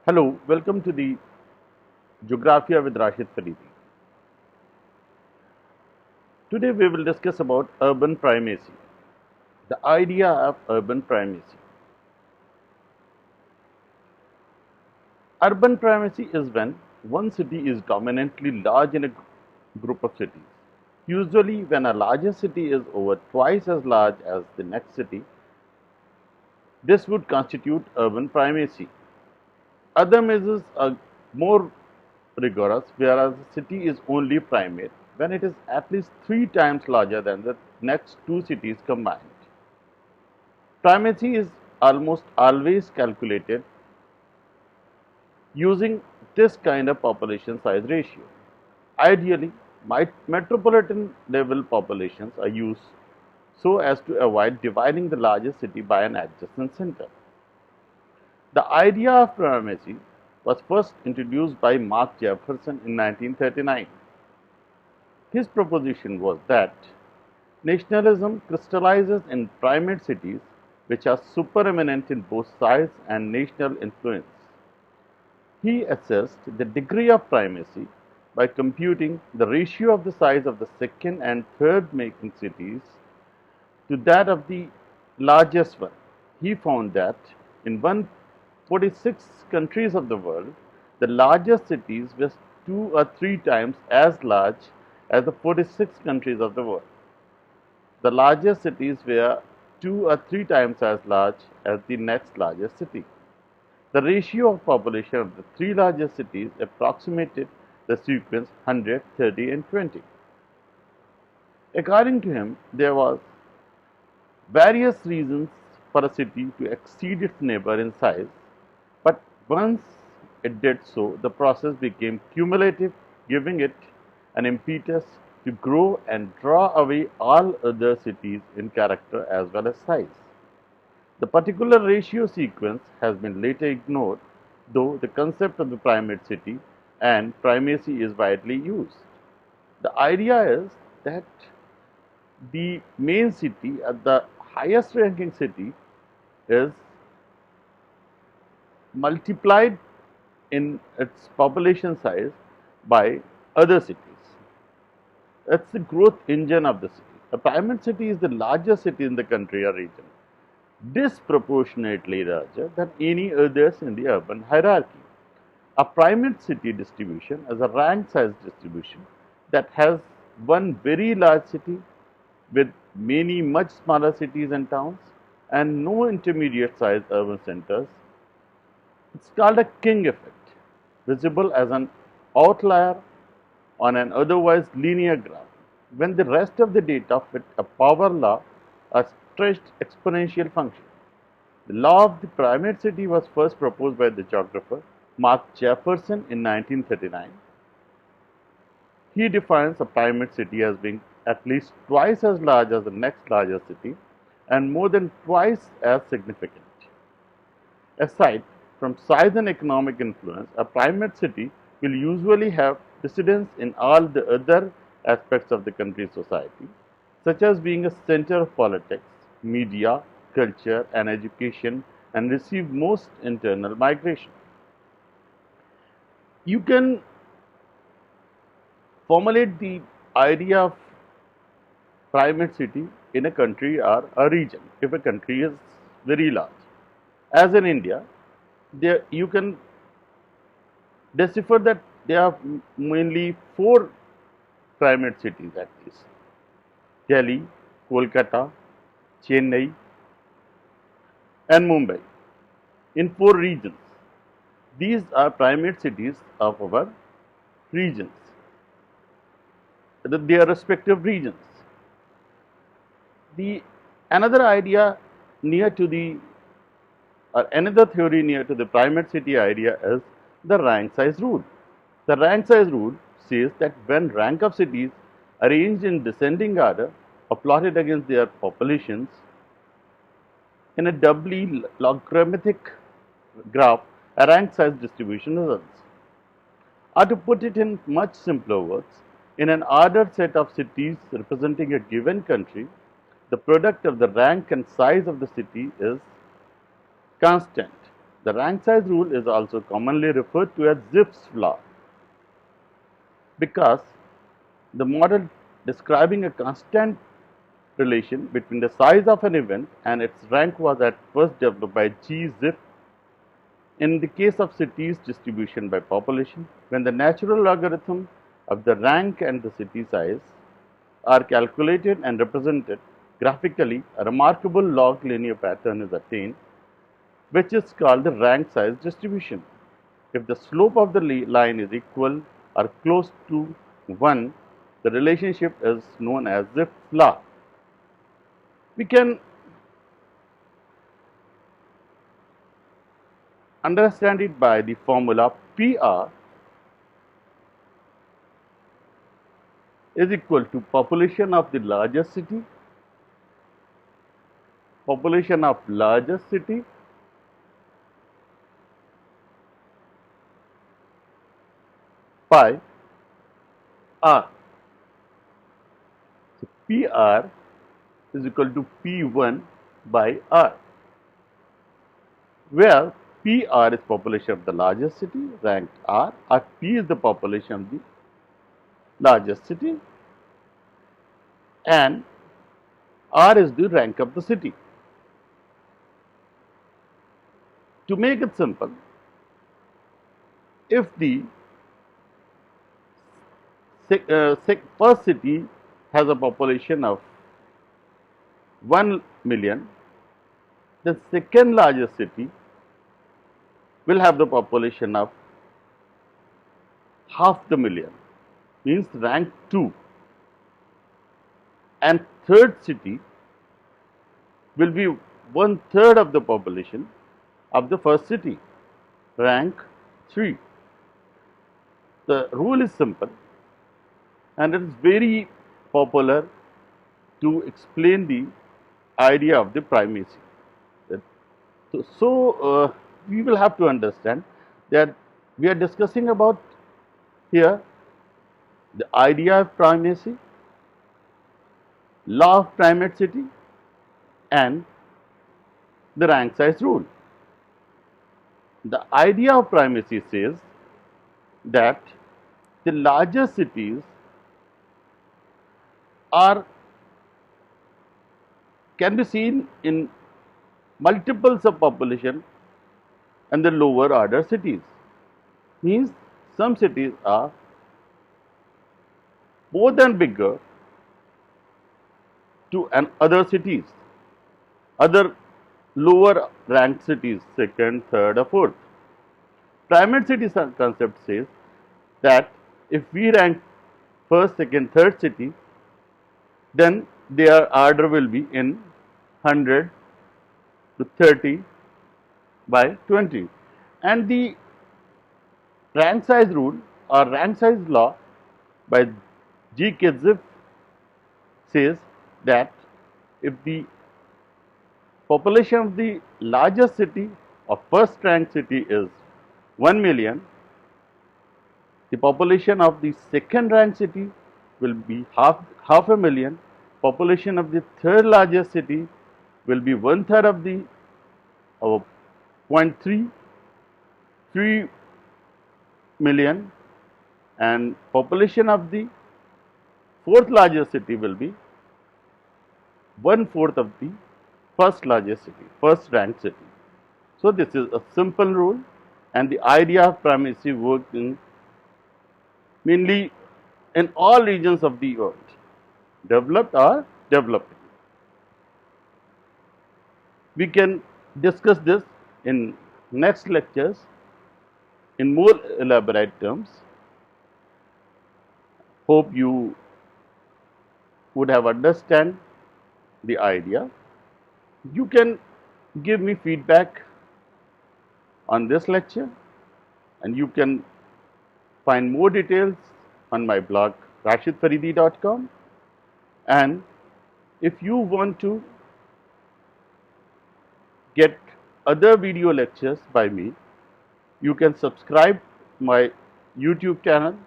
Hello, welcome to the Geographia with Rashid Faridi. Today we will discuss about urban primacy, the idea of urban primacy. Urban primacy is when one city is dominantly large in a group of cities. Usually, when a larger city is over twice as large as the next city, this would constitute urban primacy. Other measures are more rigorous, whereas a city is only primate when it is at least three times larger than the next two cities combined. Primacy is almost always calculated using this kind of population size ratio. Ideally, metropolitan level populations are used so as to avoid dividing the largest city by an adjacent center. The idea of primacy was first introduced by Mark Jefferson in 1939. His proposition was that nationalism crystallizes in primate cities which are supereminent in both size and national influence. He assessed the degree of primacy by computing the ratio of the size of the second and third making cities to that of the largest one. He found that in 146 countries of the world, the largest cities were two or three times as large as the 46 countries of the world. The largest cities were two or three times as large as the next largest city. The ratio of population of the three largest cities approximated the sequence 100, 30, and 20. According to him, there was various reasons for a city to exceed its neighbor in size, but once it did so, the process became cumulative, giving it an impetus to grow and draw away all other cities in character as well as size. The particular ratio sequence has been later ignored, though the concept of the primate city and primacy is widely used. The idea is that the main city, the highest ranking city, is multiplied in its population size by other cities. It's the growth engine of the city. A primate city is the largest city in the country or region, disproportionately larger than any others in the urban hierarchy. A primate city distribution is a rank size distribution that has one very large city with many much smaller cities and towns and no intermediate sized urban centers. It's called a king effect, visible as an outlier on an otherwise linear graph. When the rest of the data fit a power law, a stretched exponential function. The law of the primate city was first proposed by the geographer Mark Jefferson in 1939. He defines a primate city as being at least twice as large as the next largest city and more than twice as significant. Aside from size and economic influence, a primate city will usually have precedence in all the other aspects of the country's society, such as being a center of politics, media, culture, and education, and receive most internal migration. You can formulate the idea of primate city in a country or a region if a country is very large. As in India, there you can decipher that there are mainly four primate cities at least: Delhi, Kolkata, Chennai, and Mumbai in four regions. These are primate cities of our regions, their respective regions. The another idea near to the or another theory near to the primate city idea is the rank size rule. The rank size rule says that when rank of cities arranged in descending order are plotted against their populations in a doubly logarithmic graph, a rank size distribution results. Or to put it in much simpler words, in an ordered set of cities representing a given country, the product of the rank and size of the city is constant. The rank size rule is also commonly referred to as Zipf's law because the model describing a constant relation between the size of an event and its rank was at first developed by G. Zipf. In the case of cities distribution by population, when the natural logarithm of the rank and the city size are calculated and represented graphically, a remarkable log linear pattern is attained, which is called the rank size distribution. If the slope of the line is equal or close to 1, the relationship is known as Zipf's law. We can understand it by the formula PR is equal to population of the largest city by R. So PR is equal to P1 by R, where PR is population of the largest city ranked R, or P is the population of the largest city and R is the rank of the city. To make it simple, if the first city has a population of 1 million, the second largest city will have the population of half the million, means rank 2, and third city will be 1/3 of the population of the first city, rank 3. The rule is simple and it is very popular to explain the idea of the primacy. So, we will have to understand that we are discussing about here the idea of primacy, law of primacity and the rank size rule. The idea of primacy says that the larger cities can be seen in multiple subpopulation and the lower order cities, means some cities are more than bigger to other cities, other lower ranked cities, second, third or fourth. Primate city concept says that if we rank first, second, third city, then their order will be in 100 to 30 by 20. And the rank size rule or rank size law by G. K. Zipf says that if the population of the largest city or first ranked city is 1 million, the population of the second ranked city will be half a million, population of the third largest city will be 1/3 of the 0.3 million, and population of the fourth largest city will be 1/4 of the first largest city, first ranked city. So, this is a simple rule and the idea of primacy works in mainly in all regions of the world, developed or developing. We can discuss this in next lectures in more elaborate terms. Hope you would have understand the idea. You can give me feedback on this lecture and you can find more details on my blog rashidfaridi.com, and if you want to get other video lectures by me, you can subscribe my YouTube channel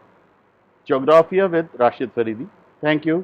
Geographia with Rashid Faridi. Thank you.